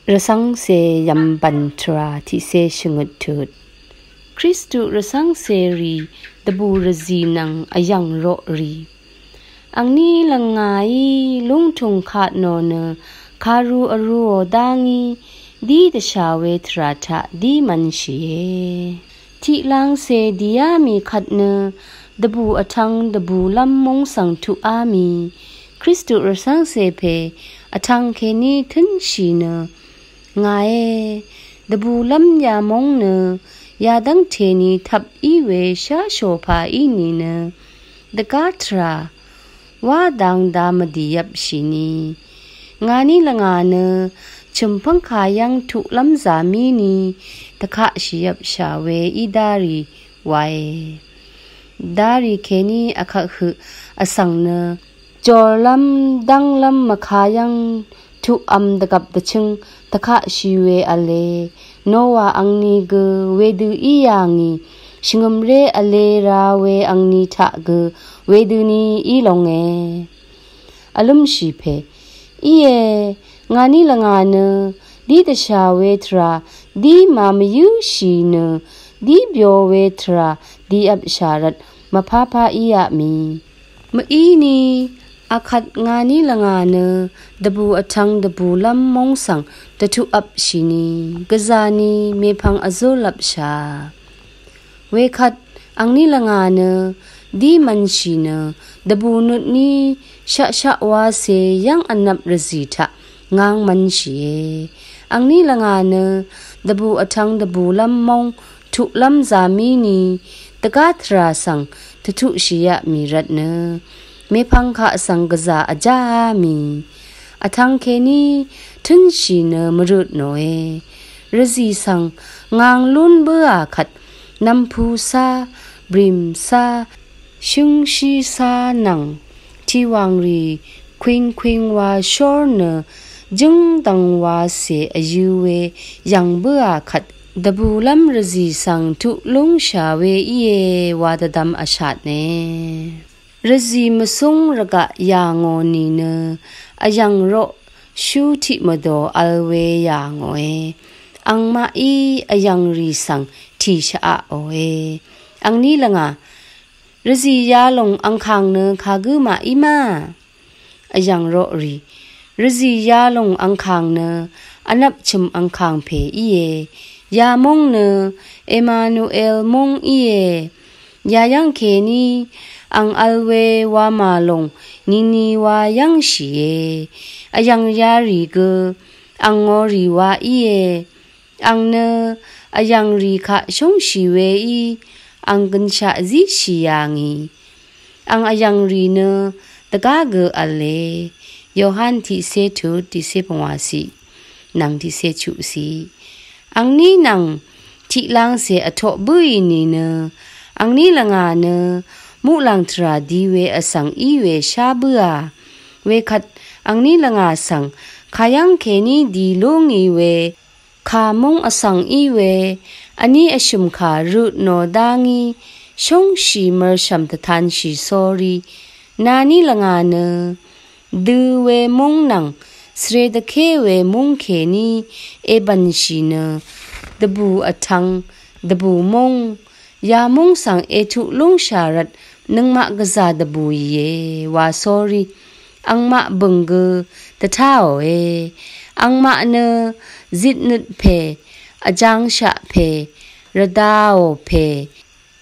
Rasang se yambantra ti se shungutut. Kristu rasang se ri dabu razi nang ayang ro ri. Ang ni langai lungtung khat no na karu aru odangi di da shawe trata di manshiye. Ti lang se diami khat na dabu atang dabu lam mong sang tu ami. Kristu rasang se pe atang ke ni tun shi na. Ngae dabu lam ya mong na ya dang te ni thap iwe sha shopa ini na dakatra wa dang da madiyap shini ngani langa na chumpang kayang tu lam zami ni takha shiyap shawe idari wae dari keni akha asang na jolam dang lam makayang tu dagap dachung takha shiwe ale nowa angni ge wedu iyangi shingumre ale rawe angni tha ge wedu ni ilonge alum shipe iye ngani langana di da shawe tra di mamyu shina di byo we tra di ab sharat mapapa iya mi ma ini akhat ngani langana dabu atang dabu lam mongsang tatu up shini gazani mephang azolap sha we khat angni langana di manshina dabu nut ni sha sha wa se yang anap razita ngang manshi angni langana dabu atang dabu lam mong tu lam zamini tagatra sang tatu shiya miratna mephang kha sanggaza ajami atang keni tunshi na marut noe razi sang ngang lun bua khat nampu sa brim sa shung shi sa nang tiwang ri kwing wa shor na jung dang wa se ayuwe yang bua khat dabu lam razi sang tu lung shawe iye wadadam ashat ne razi masung raga yango ni na ayang ro shu ti mado alwe yangoe ang mai ayang ri sang ti sha oe ang ni langa razi yalong ang khang na khagu ma ima ayang ro ri razi yalong ang khang na anap chim ang khang phe iye ya mong na Emmanuel mong iye ya yang ke ni ang alwe wa malong nini wa yang shiye ayang yari ge ang ngori wa iye ang ne ayang ri kha shong shiwe i ang gensha zi shiyangi ang ayang ri ne taga ge ale yohan ti se tu ti se pawasi nang ti se chu si ang ni nang ti lang se atho bui ni ne ang ni langa ne mu lang tra diwe asang iwe shabua we khat ang ni langa sang khayang kheni di long iwe kha mong asang iwe ani ashum kha ru no dangi shong shi mer sham ta than shi sorry nani langa ne du we mong nang sre da khe we mong kheni e ban shi na dabu atang dabu mong ya mong sang e thu long sharat nang ma gaza da buye wa sorry ang ma bungge ta thao e ang ma na zit nut phe ajang sha phe radao phe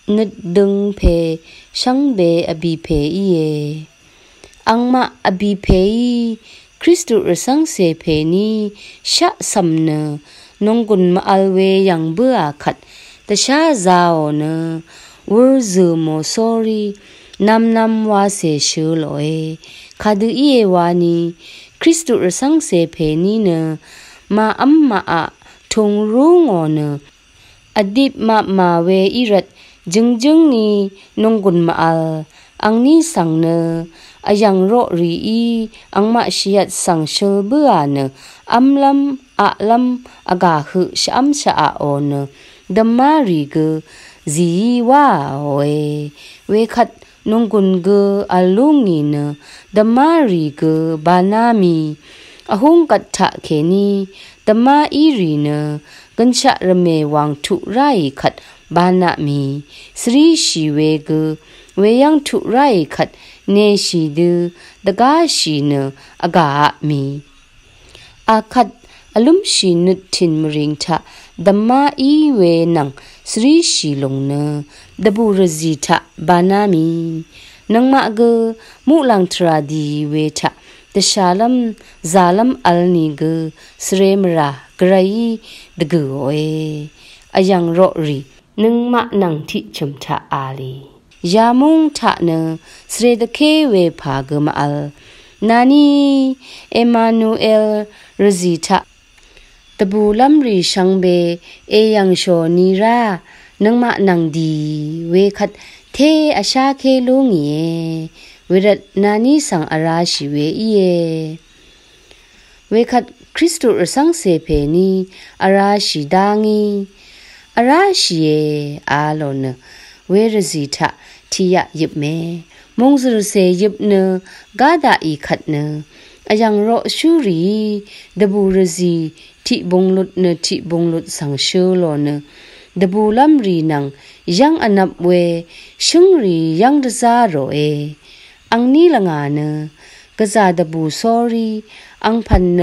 nut dung phe shang be abi phe iye ang ma abi phe Kristu rasang se phe ni sha samna nonggun ma alwe yang bua khat ta sha zao na wurzu mo sorry nam wa se shuloe khadu iye wani Kristu rasang se phe ni na ma amma a thong rungo na adip ma we irat jung ni nonggun ma al ang ni sang na ayang ro ri i ang ma shiat sang shul bua na amlam alam aga hu sham sha on damari ge zi wa we khat nonggun ge alungi na damari ge banami ahung kat tha kheni tama iri na gancha rame wang thu rai khat bana mi sri shi we gu we yang thu rai khat ne shi du daga shi na aga mi akhat alum shi nut thin mring tha damma I we nang sri shi long na dabu razi tha bana mi nang ma gu mu lang tra di we tha the shalam zalam alni gu sremra grai de gu oe ayang ro ri nang ma nang thi chum tha ali yamung tha na sre de ke we pha gu ma al nani Emmanuel razita tabulam ri shangbe e yang sho ni ra nang ma nang di we khat the asha ke lungi wirat nani sang ara shi we ye we khat Kristo sang se pe ni ara shi dangi ara shi ye alon we razita thiya yip me mongzur se yip ne gada I khat ne ayang ro shuri dabu razi ti bonglut ne ti bonglut sang shulo ne dabu lam ri nang yang anap we shungri yang da ro e ang ni langa ne gaza dabu sorry ang pan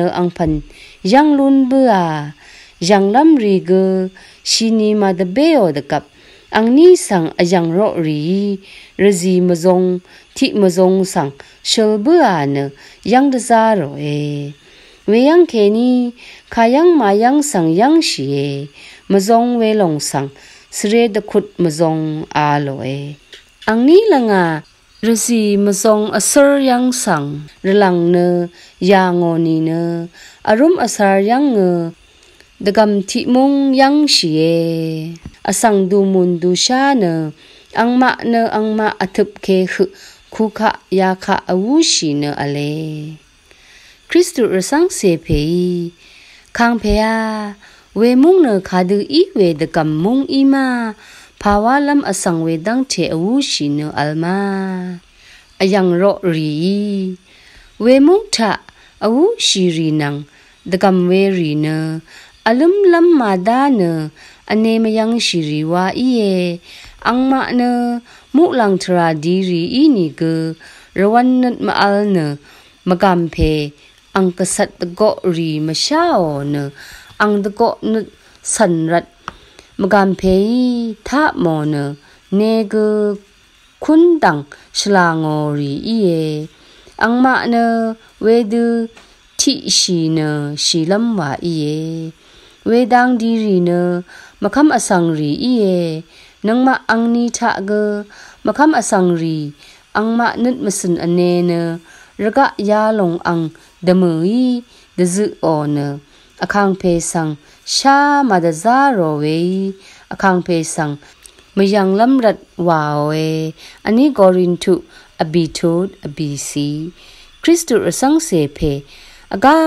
yang lun bua yang lam ri ge shini ma de beo de kap ang ni sang ayang ro ri razi mazong ti mazong sang shul bua ne yang da ro e we yang ke ni kayang mayang sang yang shi mazong we long sang sre de khut mazong a lo e ang ni langa rasi mazong asar yang sang rilang ne yango ni ne arum asar yang dagam ti mong yang shi asang du mun du sha ne ang ma athup ke khu kha ya kha awu shi ne ale Kristo sang se pe khang phe ya we mung ne khadu I we de kam mung I ma phawalam asang we dang the awu shi ne alma ayang ro ri we mung tha awu shi ri nang de kam we ri ne alum lam ma da ne ane mayang shi ri wa I ang ma ne mu lang thra di ri I ni ge rawan nat ma al ne magam phe ang kasat go ri ma shao ne ang de go nut san rat magam phe tha mo ne ge kun dang shlango ri I ang ma ne we du ti shi ne shi lam wa I we dang di ri ne makam asang ri I nang ma ang ni tha ge makam asang ri ang ma nut masun ane ne raga ya long ang damui de zu on akang pe sang sha ma da za ro we akang pe sang mayang lam rat wa we ani gorin tu abitud abc Kristo sang se pe aga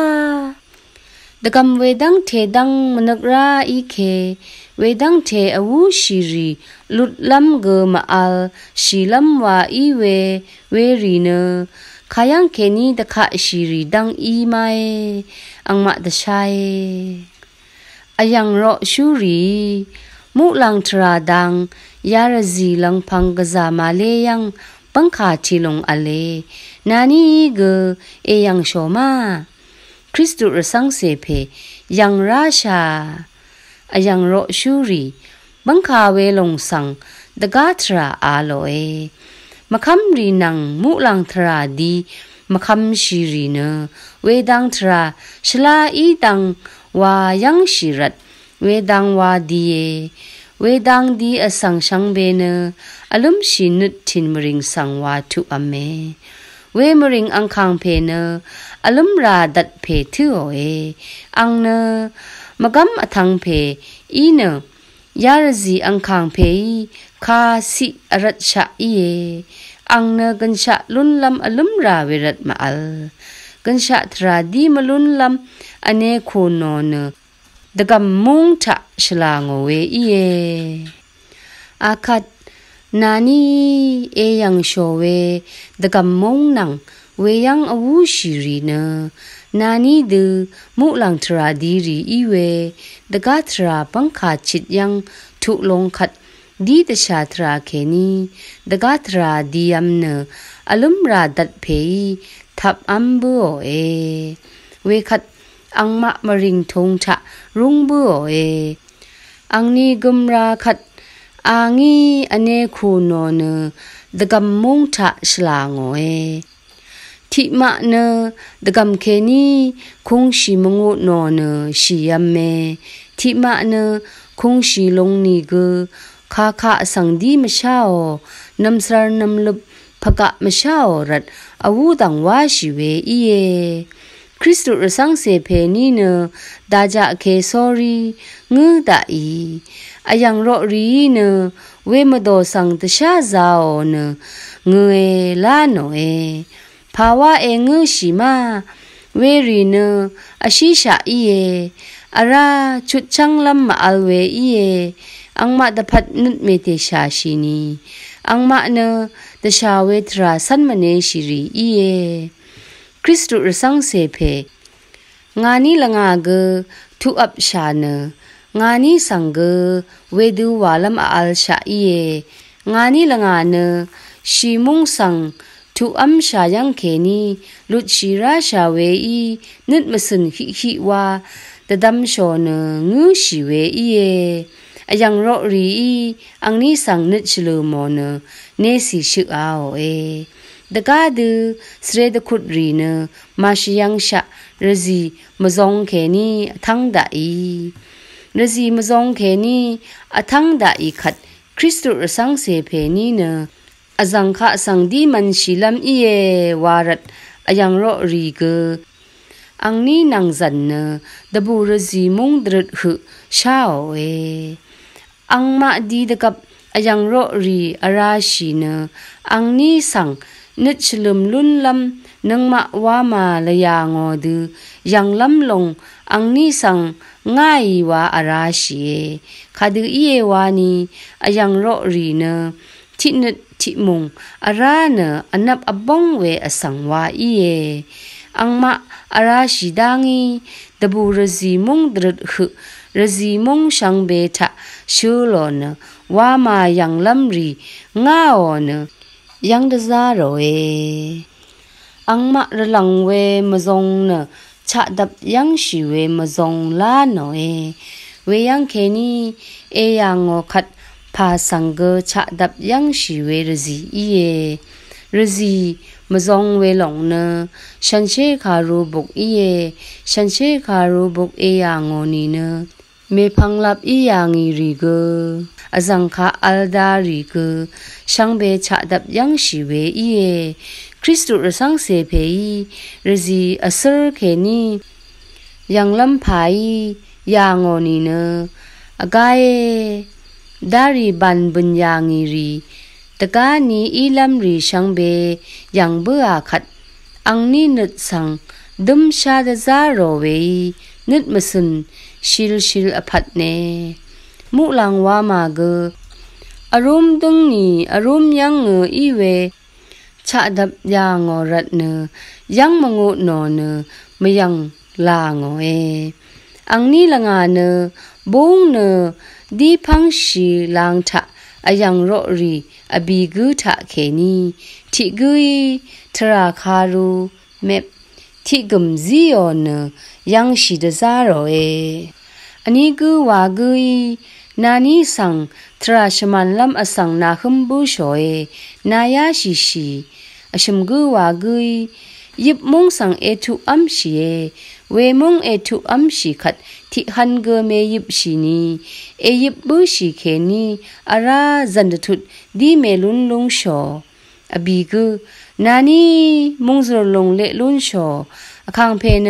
dagam wedang the dang managra I ke wedang the awu shiri lut lam ge ma al shilam wa I we ri ne kayang keni da kha shiri dang I mai ang ma da shai ayang ro shuri mu lang tra dang yarazi lang phang gaza ma le yang pangkha chilong ale nani ge e yang shoma Kristo sang se phe yang rasha ayang ro shuri bangkha we long sang daga tra aloe makam ri nang mu lang thra di makam shiri ne wedang thra shla I dang wa yang shirat wedang wa di wedang di asang sang be ne alum shinut thin mring sang wa tu ame we mring ang khang phe ne alum ra dat phe thu oe ang ne magam athang phe I ne yarazi ang khang phe kha si arat sha I ang na gansha lun lam alum ra virat ma al gansha thra di malun lam ane kho no ne dagam mung tha shlango we I akat nani e yang showe dagam mung nang we yang awu shiri ne นานีดูมุลังทราดีรีอีเวดกาทราปังขาจิตยังทุลงขัดดีตชาทราเคนีดกาทราดียมเนอลุมราดัดเพยทับอัมบัวเวขัดอังมะมริงทงชะรุงบัวอังนีกุมราขัดอางีอเนคูโนเนดกัมมุงชะฉลางทิมะเนดกัมเคนีคงชิมงุโนเนชิยัมเมทิมะเนคงชิลงนีกคาคาสังดีมชาวนัมสรนัมลุบพกะมชาวรัดอาวุดังวาชิเวอีคริสตุรสังเสเพนีเนดาจาเคซอรีงืดาอีอายังรอรีเนเวมโดสังตชาซาโอเนเงลาโนภาวะงืชิมาเวรีเนอาชิชาอีอาราชุดช่างลำมาอัลเวอีอังมาดพัดนุดเมเตชาชินีอังมาเนตชาเวทราสันมเนชิรีอีคริสตุรสังเสเพงานีละงาเกทุอับชาเนงานีสังเกเวดูวาลัมอัลชาอีงานีละงาเนชิมุงสังทุอัมชายังเคนีลุดชิราชาเวอีนึดมสุนฮิวาตะดัมโชเนงือชิเวอีอายังรอรีอังนี้สังนึดชลูโมเนเนสิชิอาโอดกาดูสเรดคุดรีเนมาชิยังชะรจีมซองเคนีทั้งดาอีรจีมซองเคนีทั้งดาอีขัดคริสตุรสังเสเพนีเนอาจังคะสังดีมันชิลัมอีวารัดอายังรอรีเกอังนี้นางจันเนดบูรจีมุงดรดหึชาโออังมาดีดกับอายังรอรีอาราชีเนอังนี้สังนึดฉลุมลุ่นลำนังมะว่ามาละยางอดูยังลำลงอังนี้สังง่ายว่าอาราชีคาดูอีวานีอายังรอรีเนทินึดทิมุงอาราเนอนับอบงเวอสังวาอีอังมะอาราชีดังีดบูรจีมุงดรดหึรจีมุงชังเบทะชูโลเนว่ามายังลำรีง่าอเนยังดซาโรอังมะระลังเวมซงเนชะดับยังชิเวมซงลาโนเวยังเคนียังอขัดพาสังเกชะดับยังชิเวรจีรจีมซงเวหลงเนฉันเชคารูบุกฉันเชคารูบุกยังอนีเนเมพังลับยังอีรีเกอาจังคะอัลดารีเกช่างเบชะดับยังชิเวคริสตุรสังเสเพรจีอสรเคนียังลำพายยังอนีเนอากายดารีบันบุญยังอีรีตะกานีอีลัมรีช่างเบยังเบื่อขัดอังนี้นึดสังดุมชาดซาโรเวนึดมสุนชิลอภัดเนมุลังว่ามาเกอารมณ์ดึงนี้อารมณ์ยังอีเวชะดับยังอรัดเนยังมงุนอเนมยังลางออังนี้ละงาเนบงเนดีพังชีลางทะอายังรอรีอบีกุทะเคนีทิกุยทราคารูเมทิกมซีโอเนยังชิดซาโรอันนี้กูว่ากุยนานีสังทราชมันลำอสังนาคมบุชอยนายาชิอชมกูว่ากุยยิบมุงสังทุอัมชีเวมุงทุอัมชีขัดที่ฮันเกเมยิบชีนียิบบุชีเคนีอาราจันทุดดีเมลุนลงชออบีกูนานีมุงจรลงเลลุนชอข้างเพเน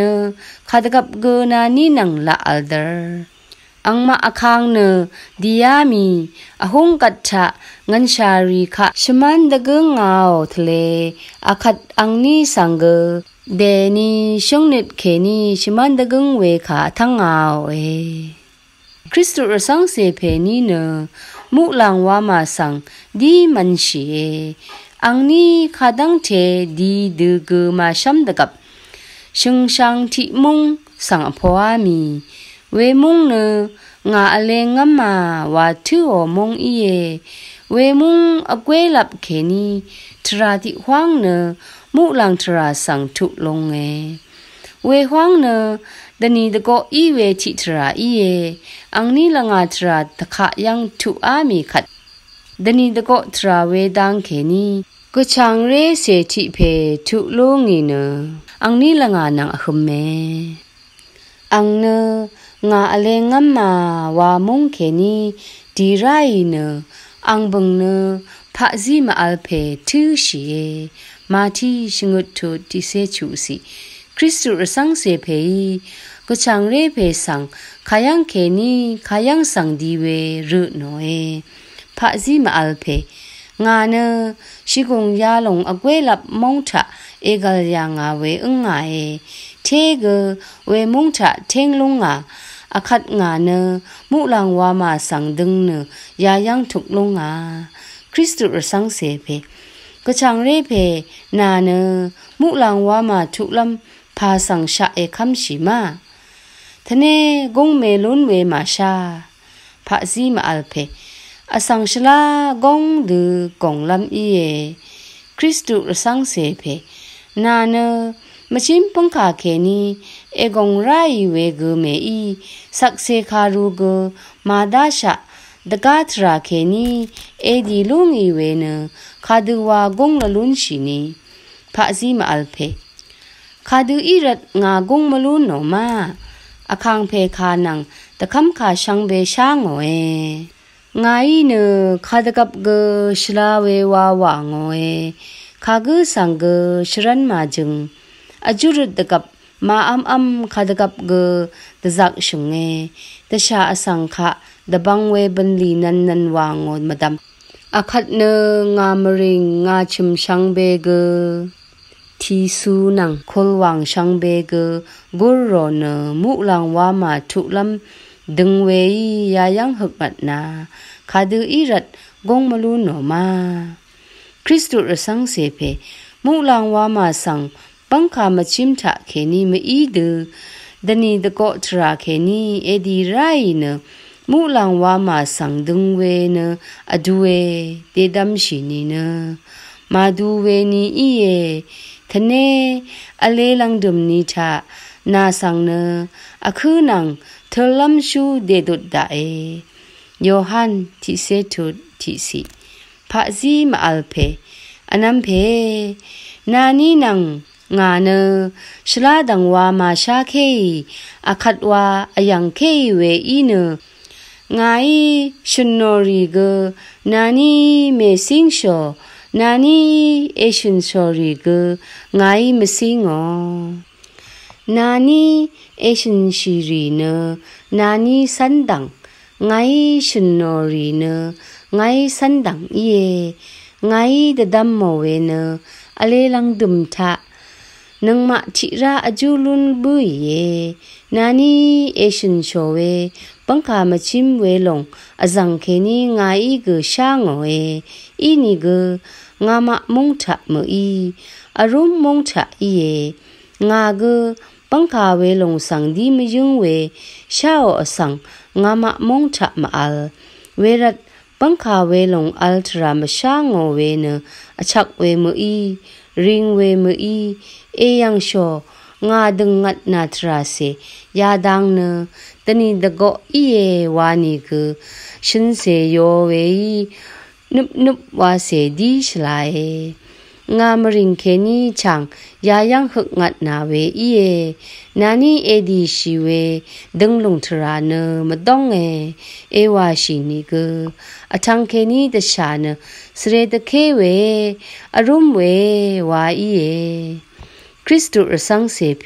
ขัดกับเกนานีนังละอัลเดอร์อังมาข้างเนดิยามีหงกัดชะงันชารีคะชมันดะกงเอาทะเลขัดอังนี้สังเกเดนีชงนิดเคนีชมันดะกงเวคะทั้งเอาคริสตุรสังเสเพนีเนมุลังว่ามาสังดีมันชีอังนี้ขาดังเทดีดืกมาชัมดะกับ ชิงชังที่มุงสังพวามีเวมุงเนงาอเลงงมาว่าทื่อมงอีเยเวมุงอกเวลับเคนีทราติหวังเนมุลังทราสังทุลงเอเวหวังเนดนีตะโกอีเวทิทราอีเยอังนี้ละงาทราตะขะยังทุอามีขัดดนีตะโกทราเวดังเคนีก็ช่างเรเสทิเพทุลงอีเนอังนี้ละงานังอคเมอังเนงาอเลงงมาว่ามุงเคนีดีไรเนอังบังเนพะซีมาอัลเพทือชีมาที่ชงุดทุติเซชูสีคริสตุสังเสเพยก็ช่างเรเพสังขยังเคนีขยังสังดีเวรุโนเอพะซีมาอัลเพงาเนชิกงยาลงอเกวลับมงทะเอกลยางาเวอึงไงเทกเวมงทะเทงลงงาอคัดงาเนมุลังวามาสังดึงเนยายังทุกลงงาคริสตุสังเสเพก็ช่างเรเพนาเนมุลังวามาทุกลำพาสังชะเอคัมชิมาทะเนกงเมลุนเวมาชาพะซีมาอัลเพอสังชลากงดือกงลำอีเยคริสตุสังเสเพนาเนมชิมปังคาเคนีเอกงไรเวกเมอีสักเซคารูกมาดาชะดกาทราเคนีเอดีลุงอีเวเนคาดูวากงละลุนชินีพะซีมาอัลเพคาดูอีรัดงากงมลุนโนมาอคังเพคานังตะคำคาชังเบชางโอเองายเนคาดกับเกชลาเววาวางโอเอคากุสังเกชรันมาจึงอจุรุดกับมาอัมคาดกับเกตจักชงเอตชาอสังขะดบังเวบันลีนันวางโอมาดำอคัดเนงามริงงาชิมชังเบเกทีสูนังคลวังชังเบเกกุรโรเนมุลังวามาทุลำดึงเวยยายังหกมัดนาคาดูอีรัดกงมลูนโนมาคริสตุสังเสเพมุลังวามาสังปังคามาชิมทะเคนีมอีดูดนีตะโกทราเคนีเอดีไรเนมุลังวามาสังดึงเวเนอดูเวเตดัมชินีเนมาดูเวนีอีเยทะเนอเลลังดุมนีทะนาสังเนอคือนังเธอลำชูเดดุดดาเอโยฮันที่เซตุที่สีพะซีมาอัลเพอนัมเพนานีนังงาเนชลาดังวามาชาเคอคัดวาอยังเคเวอีเนงายชนโนรีเกนานีเมซิงโชนานีเอชินโชรีเกงายเมซิงอนานีเอชินชีรีเนนานีสันดังไงชินโนรีเนไงสันดังเยไงเดดัมโมเวเนอเลลังดุมทะนังมาชิราอจูลุนบุยเยนานีเอชินโชเวปังคามาชิมเวลงอจังเคนีไงเกชางโอเออีนี่เกงามะมงทะมอีอารมมงทะเยงาเกปังคาเวลงสังดีมยุงเวชาโอสังงามะมงทะมาอัลเวรัดปังคาเวลงอัลทรามชางโอเวเนอชักเวมอีริงเวมอีเอยังโชงาดึงงัดนาทราเสยาดังเนตนีดโกอีเอวานีกชินเสโยเวนุบวาเสดีชลายงามริงเคนีชังยายังหกงัดนาเวอีเอนานีเอดีชีเวดึงลงทราเนมดองเอวาชินีกอทังเคนีตชาเนสเรตเคเวอรุมเววาอีเอคริสตุสังเสเพ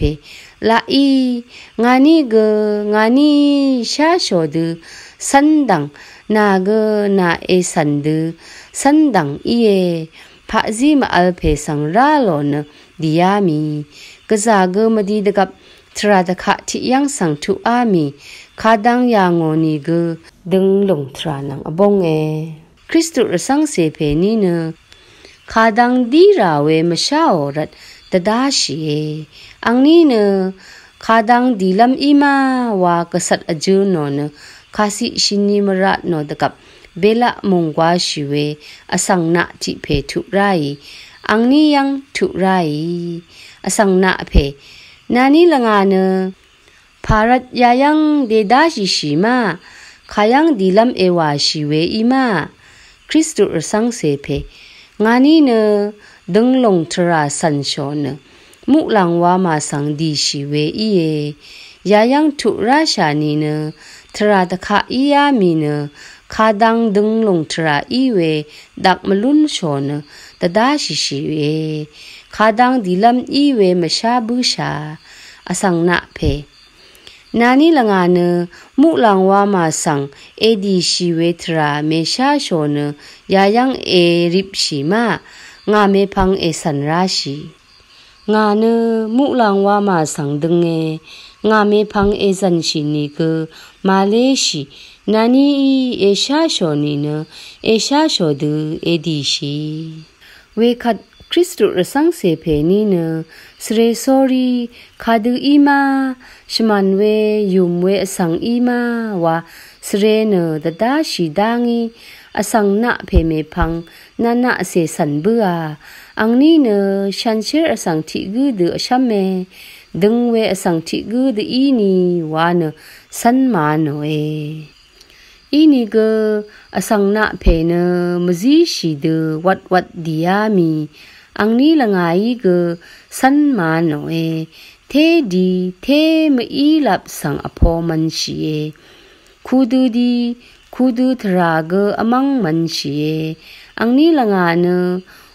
ลาอีงานีเกงานีชาโชดสันดังนาเกนาเอสันดสันดังอีเอพะซีมาอัลเพสังราโลนดิยามีกะซาเกมดีดกับทราดะคะที่ยังสังทุอามีคาดังยางโงนีเกดึงลงทรานังอบงคริสตุสังเสเพนีเนคาดังดีราเวมชาโอรัดตดาชี angni ne khadang dilam ima wa kasat aju no ne khasi shini marat no dakap bela mongwa shiwe asangna ti phe thu rai angni yang thu rai asangna phe nani langa ne pharat yayang deda shima khayang dilam ewa shiwe ima Kristu sang se phe ngani ne denglong tra san sho ne muklang wa ma sang di shiwe iye yayang thu ra sha ni ne tra da kha iya mi ne khadang denglong tra iwe dak malun sho ne tada shiwe khadang dilam iwe masha bu sha asang na phe nani langa ne muklang wa ma sang edi shiwe tra me sha sho ne yayang e rip shi ma nga me phang e san ra shi nga ne muklang wa ma sang deng e nga me phang e zan shi ni ge ma le shi nani e sha sho ni ne e sha sho du edi shi we khat Kristu rasang se phe ni ne sre sorry khadu ima shmanwe yumwe asang ima wa sre ne dada shi dangi asang na phe me phang nana se san bua angni ne shanshir asang thi gu de ashame dengwe asang thi gu de ini wa ne san ma no e ini ge asang na phe ne mazi shi de wat diami angni langai ge san ma no e the di the ma i lap sang apho man shi e kudu thra ge amang man shi e angni langa ne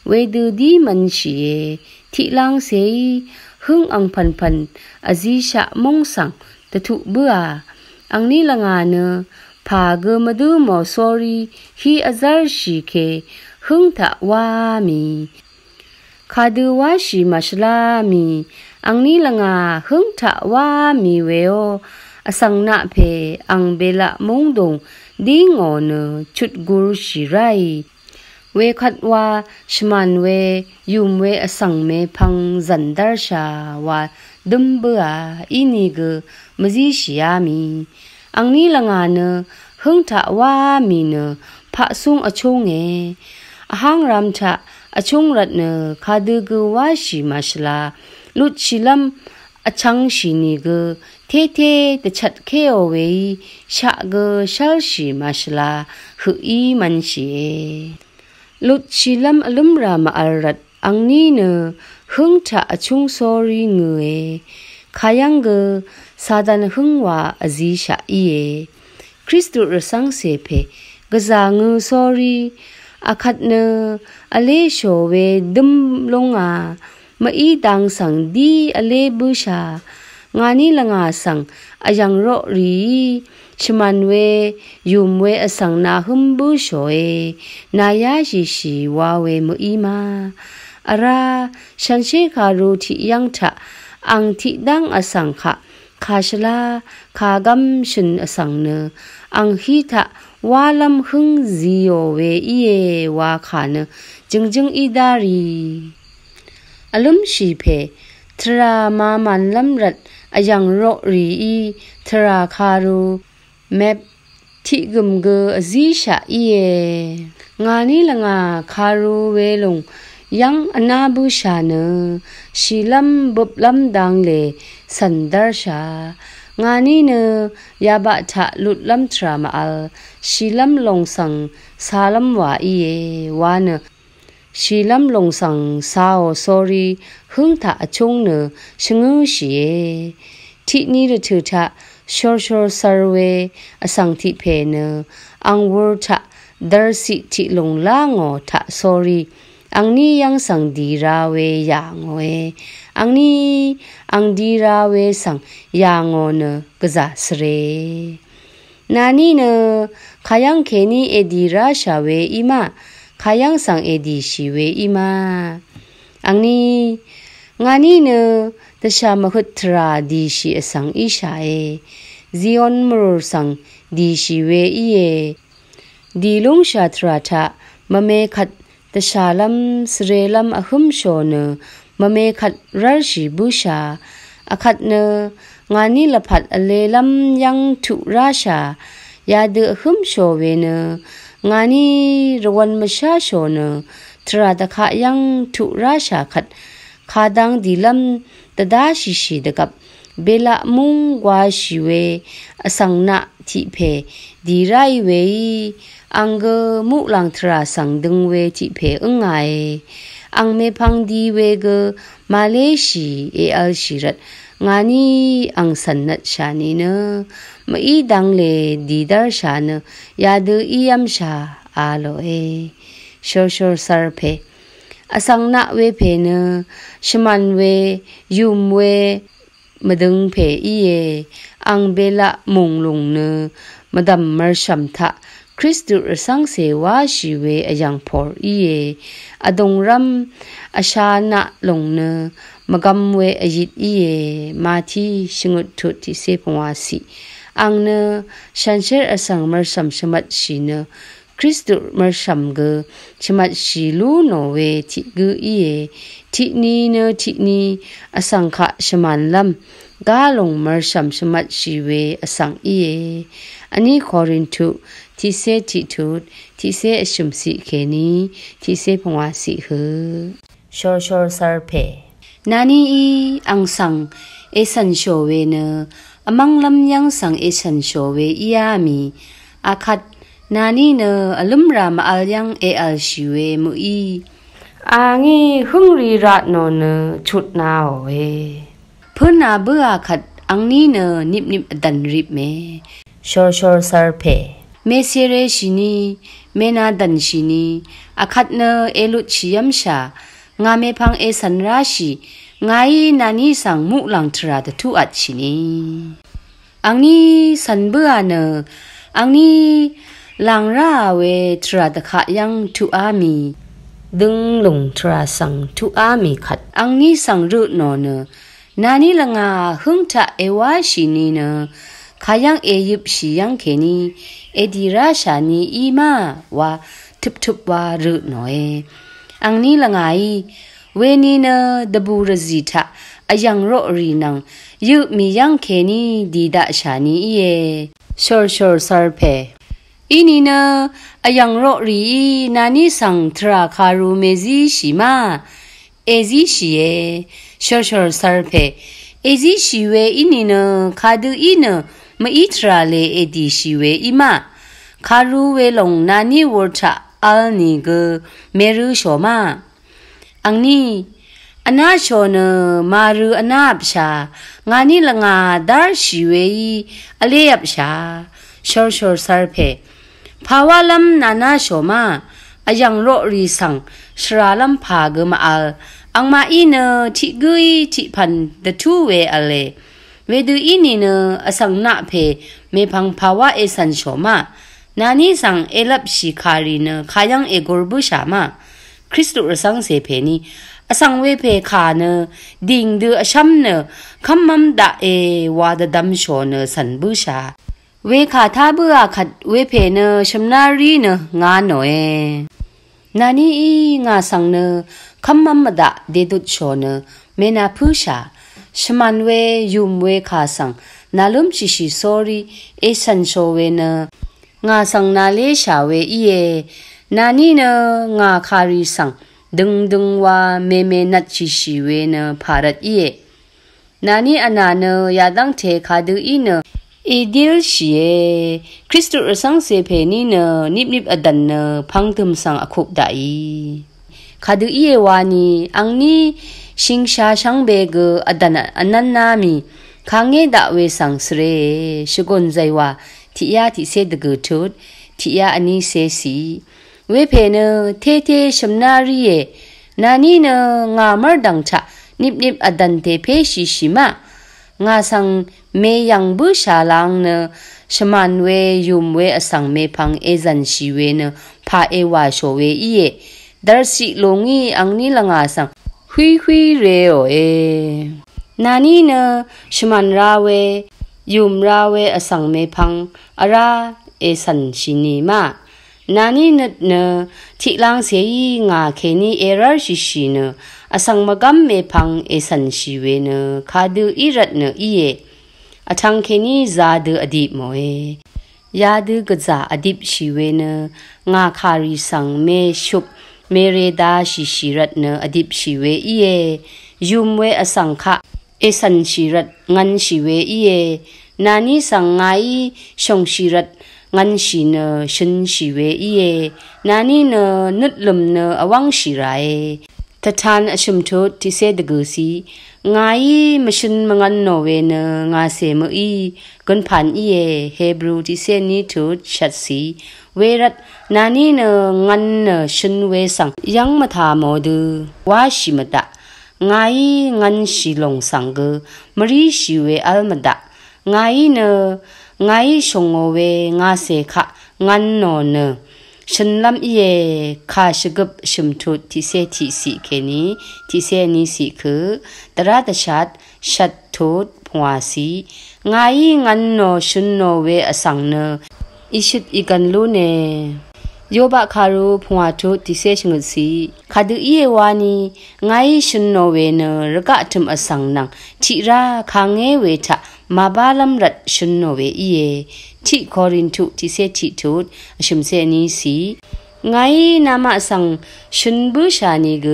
we du di man shi e thi lang se hung ang phan azi sha mong sang ta thu bua angni langa ne pha ge madu mo sorry hi azar shi ke hung tha wa mi khadu wa shi masla mi angni langa hung tha wa mi weo asang na phe ang bela mong dong ding on chut gur shi rai we khat wa shman we yum we asang me phang zandar sha wa dum bua ini ge maji shi ya mi angni langa ne hung tha wa mi ne pha sung achong e ahang ram tha achung rat ne khadu gu wa shi masla lut shilam achang shi ni gu the de chat ke o we sha gu shal shi masla hu i man shi lut shilam alum ra ma arat angni ne hung tha achung sorry ngue khayang gu sadan hung wa azi sha i Kristu rasang se phe gaza ngu sorry akhat ne ale sho we dum longa ma i dang sang di ale bu sha ngani langa sang ayang ro ri shman we yum we asang na hum bu sho e na ya shi wa we mu i ma ara shanshe kha ru thi yang tha ang thi dang asang kha khashla khagam shin asang ne ang hi tha walam hung zio we iye wa khana jingjing idari alum shi phe thra ma man lam rat ayang ro ri I thra kharu map thi gum ge azi sha iye ngani langa kharu we long yang anabu sha ne shilam bup lam dang le sandar sha ngani ne yaba tha lut lam thra ma al shilam long sang salam wa iye wa ne shilam long sang sao sorry hung tha achung ne shngu shi e thi ni de thu tha shor sarwe asang thi phe ne ang wor tha dar si thi long la ngo tha sorry angni yang sang di ra we ya ngoe angni ang di ra we sang ya ngo ne gaza sre nani ne khayang kheni edi ra sha we ima khayang sang edi shi we ima angni ngani ne tasha mahut tra di shi asang isha e zion mur sang di shi we iye di long sha tra tha mame khat tashalam srelam ahum shone เมขัดรัชีบูชาอคัดเนงานีละพัดอเลลำยังทุราชายาเดือขึ้มโชเวเนงานีรวันมชาโชเนทราตะขะยังทุราชาขัดขาดังดีลำตะดาชิชิดกับเบลมุงกว่าชิเวอสังนะทิเพดีไรเวอังเกมุลังทราสังดึงเวทิเพไงอังเมพังดีเวกมาเลชีเอลชิรัตงานีอังสันนัดชานีเนมาอีดังเลดีดาร์ชาเนยาดูอียัมชาอาโลเอโชโชซาร์เพอสังนะเวเพเนชมันเวยุมเวมดึงเพอีเออังเบละมุงลุงเนมดัมมารชัมทะคริสตุสังเสวาชีเวอยังพอร์อีเออดงรัมอชานะลงเนมกำเวอยิดอีเอมาที่ชงุดทุติเสพวาสีอังเนฉันเชื่อสังมารชัมชมัดชีเนคริสตุมารชัมเกชมัดชีลูโนเวทิกอีเอทินีเนทินีอสังขะชมันลัมกาลงมารชัมชมัดชีเวอสังอีเออันนี้คอรินทุที่เสติทุดที่เสอชุมสีเคนีที่เสพวาสีเฮชอชอซาร์เพนานีอีอังสังเอสันโชเวเนอมังลำยังสังเอสันโชเวอียามีอาคัดนานีเนอลุมรามอัลยังเออัลชิเวมุอีอางีหุงรีรัตโนเนชุดนาเวเพื่อนาเบื่อขัดอังนี้เนนิบนิบดันริบเมชอชอซาร์เพเมเซเรชินีเมนาดันชินีอาคัดเนเอลุชิยัมชางาเมพังเอสันราชีงายนานีสังมุลังทราดทุอัดชินีอังนี้สันเบื่อเนอังนี้ลังราเวทราดขะยังทุอามีดึงลงทราสังทุอามีขัดอังนี้สังรุโนเนนานีละงาหึงทะเอวาชินีเนขายังเอยิบชิยังเคนีเอดีราชานีอีมาวาทุบวารุโนเออังนี้ละไงเวนีเนดบูรจิทะอายังโรรีนังยุมียังเคนีดีดาชานีเอชอร์ชอร์ซาร์เพอีนีเนอายังโรรีนานิสังทราคารูเมซิชิมาเอซิชิเอชอร์ชอร์ซาร์เพเอซิชิเวอีนีเนคาดูอีเนมอีทราเลเอดีชิเวอีมาคารูเวลงนานิวอร์ทะอัลนิเกเมรุโชมาอังนี้อนาโชเนมารูอนาบชางานิละงาดาร์ชิเวอเลยับชาชอร์ชอร์ซาร์เพภาวะลัมนานาโชมาอายังโรรีสังชราลัมพากมาอัลอังมาอีเนทิกุยทิพันเดทูเวอเลเวดูอีนีเนอสังนาเพเมพังภาวะเอสันโชมานานีสังเอลับชิคารีเนขายังเอโกรบุชามาคริสตุสังเสเพนีอสังเวเพขาเนดิงดูอชัมเนคัมมัมดาเอวาดดัมโชเนสันบุชาเวขาทาเบื่อขัดเวเพเนชมนารีเนงานโนเอนานีงาสังเนคัมมัมดาเดดุโชเนเมนาพุชาชมันเวยุมเวขาสังนาลุมชิชิโซรีเอสันโชเวเนงาสังนาเลชาเวอีเอนานีเนงาคารีสังดึงวาเมนัดชิชิเวเนภารัตอีเอนานีอนาเนยาดังเทคาดูอีเนอีดิลชีเอคริสตุสังเสเพนีเนนิบอดันเนพังทุมสังอคุบไดคาดูอีเอวานีอังนี้ชิงชาชังเบกอดันอนันนามีคังเงดาเวสังสเรชกนใจว่าที่ยาที่เสดกทุดที่ยาอันนี้เสสีเวเพเนเทชมนารีเอนานีเนงามรดังชะนิบอดันเทเพชิชิมางาสังเมยังบุชาลังเนชมันเวยุมเวอสังเมพังเอจันชีเวเนพาเอวาโชเวอีเอดาร์สิลงอีอังนี้ละงาสังฮุยเรโอเอนานีเนชมันราเวยุมราเวอสังเมพังอาราเอสันชินีมา นานี่นึดเนที่ลังเสียงาเคนี่เอรัลชิเนอสังมกัมเมพังเอสันชีเวเนคาดูอิรัตเนอีเออทังเคนี่ซาดูอดีตโมเอยาดูกะจาอดีตชีเวเนงาคาริสังเมชุบเมเรดาชิรัตเนอดีตชีเวอีเอยุมเวอสังคะเอสันชีรัตงันชีเวอีเอนานี่สังไงชงชีรัตงันชีเนชินชีเวอีเอนานี่เนนึดลมเนอวังชีไรตทานอชุมทุที่เสดกุสีไงมชินมังันโนเวเนงาเสมอีกันผ่านอีเอเฮบรูที่เสนี้ทุชัดสีเวรัตนานี่เนงันเนชินเวสังยังมาถามอดูว่าชิมดะไงงันชีลงสังเกมรีชีเวอัลมดะไงเนไงชงโอเวงาเสขะงันโนเนฉันลำเย่ข้าชกบชิมทุที่เสที่สีเคนี้ที่เสนี้สีคือตราดชัดทุดพัวสีไงงันโนชุนโนเวอสังเนอิชุดอีกันลูเนโยบะคารุพัวทุที่เสชงดสีคาดูเยวานีไงชุนโนเวเนรกะทุมอสังนังทิราคางเงเวทะมาบาลัมรัดชุนโนเวอีเอที่คอรินทุที่เสที่ทุดชุมเสนี้สีไงนามาสังชุนบุชานีก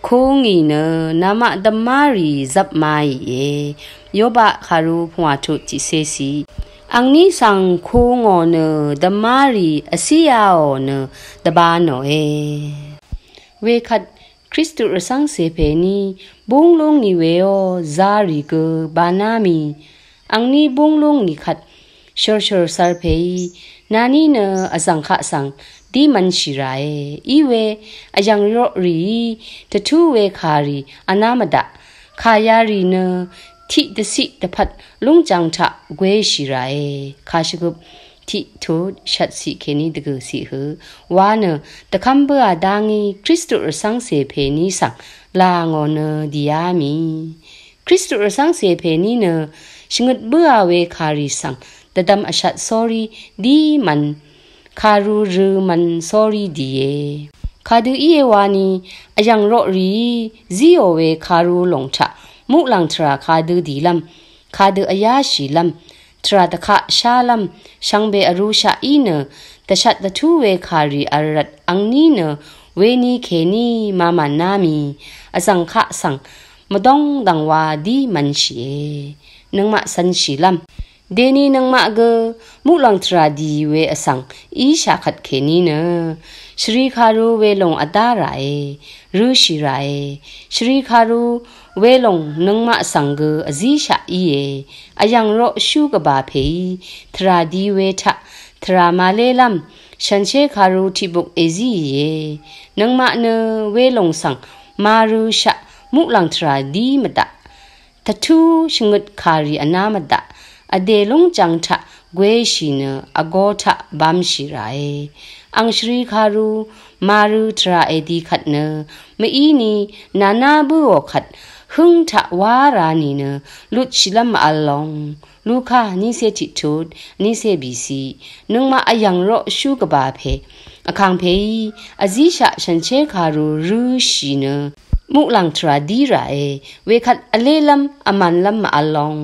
โคงีเนนามาดัมมารีจับมาเอโยบะคารุพัวทุที่เสสีอังนี้สังโคงอเนดัมมารีอสิยาโอเนตบานโนเอเวคัดคริสตุรสังเสเพนีบุงลงนิเวโอซาริกบานามีอังนี้บุงลงนิขัดชอร์ซาร์เพย์นานี่เนอสังขะสังดีมันชิไรอีเวอยังรอรีตะทูเวคารีอนามดะขายารีเนที่ดสิตพัดลุงจังทะเวชิไรคาชกุบที่ทุดชัดสิเคนีดกสิหือวาเนตะคัมเบอดางีคริสตุรสังเสเพนีสังลางอเนดิยามีคริสตุรสังเสเพนีเนชงดเบื่อเวคารีสังตะดำอชัดสอรีดีมันคารูรือมันสอรีดีเอคาดูอีเอวานีอยังรอรีซิโอเวคารูหลงทะมุลังทราคาดูดีลัมคาดูอายาชีลัมทราตะคะชาลัมช่างเบอรูชาอีเนตะชัดตะทูเวคารีอารัดอังนีเนเวนีเคนีมามันนามีอสังคะสังมดองดังวาดีมันชีนังมาสันชีลัมเดนีนังมาเกมุลังทราดีเวอสังอีชาขัดเคนีเนชรีคารูเวลงอดาไรรูชิไรชรีคารูเวลงนังมาสังเกอจีชาอีเออายังรอชูกบาเพทราดีเวทะทรามาเลลัมฉันเชคารูที่บุกเอจีเอนังมาเนเวลงสังมารูชะมุลังทราดีมดะตะทูชงดคารีอนามดะอเดลงจังทะเกวชิเนอโกทะบัมชิไรอังชรีคารูมารูทราเอดีขัดเนมอีนีนานาบุโอขัดหึงทะวารานีเนลุดชิลัมอัลลองลูกานิเซติทูดนิเซบีซีนึงมาอายังรอชูกบาเพอคังเพยอซิชะฉันเชคารูรูชิเนมุลังทราดีไรเวขัดอเลลัมอมันลัมอัลลอง